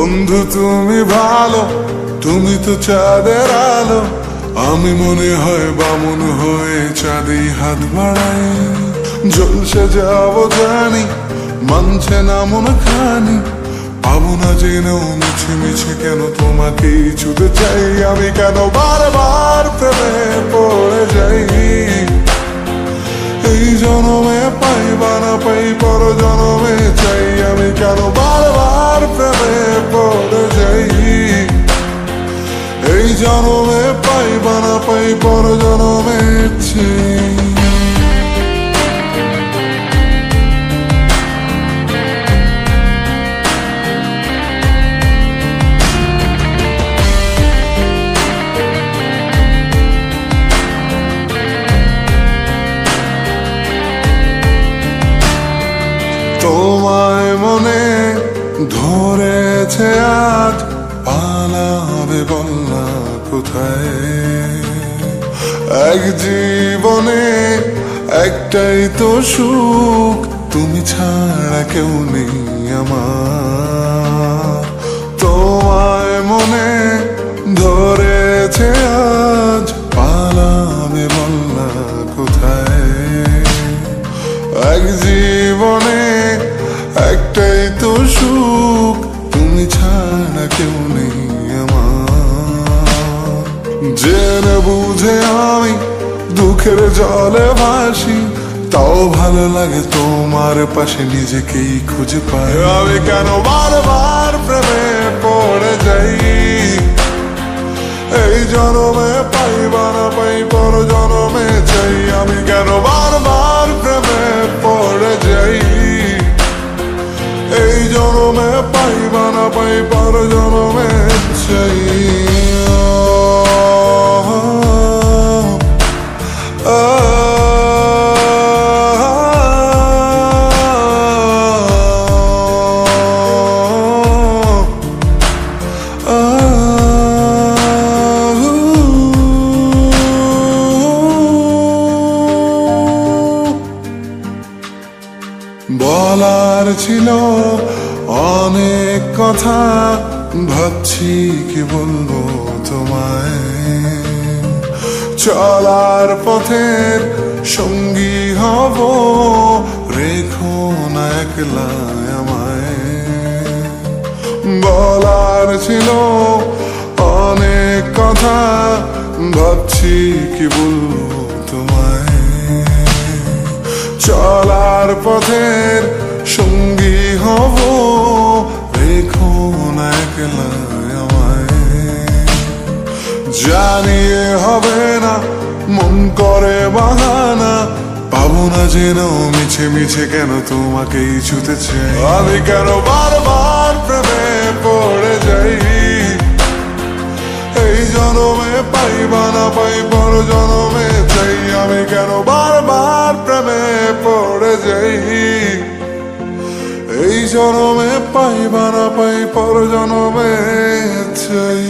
বন্ধু তুমি ভালো, তুমি তো চাঁদের আলো। আমি মনে হয় বামন হয়ে চাঁদে হাত বাড়াই। জলসে যাবো জানি, মানছে না মন খানি। পাবো না জেনেও মিছে মিছে কেন তোমাকেই ছুতে চাই। আমি কেন বারবার প্রেমে পড়ে যাই। এই জনমে পাই বা না পাই, পর জনমে চাই। আমি কেন বারবার প্রেমে পড়ে যাই। এই জনমে পাই বা না পাই, পর জনমে চাই। তোমায় মনে ধরেছে আজ, পালাবে বলনা কোথায়। এক জীবনে একটাই তো সুখ, তুমি ছাড়া কেউ নেই আমার। তোমায় মনে ধরেছে আজ, পালাবে বলনা কোথায়। এক জীবনে একটাই তো সুখ, তুমি ছাড়া কেউ নেই আমার। জেনে বুঝে আমি দুঃখের জলে ভাসি, তাও ভালো লাগে তোমার পাশে নিজেকেই খুঁজে পাই। আমি কেন বারবার প্রেমে পড়ে যাই। এই জনমে পাই বা না পাই, পর জনমে চাই। আমি কেন বারবার প্রেমে পড়ে যাই। এই জনমে পাই বা না পাই, পর জনমে চাই। বলার ছিল অনেক কথা, ভাবছি কি বলবো তোমায়। চলার পথের সঙ্গী হব, রেখো না একলা আমায়। বলার ছিল অনেক কথা, ভাবছি কি বলবো তোমায়। চলার পথের সঙ্গী হব, রেখো না একলা আমায়। জানিয়ে হবে না, মন করে বাহানা। পাবো না জেনেও মিছে মিছে কেন তোমাকেই ছুতে চাই। আমি কেন বারবার প্রেমে পড়ে যাই। এই জনমে পাই বা না পাই, পর জনমে চাই। আমি কেন বারবার প্রেমে পড়ে যাই। এই জনমে পাই বা না পাই, পর জনমে চাই।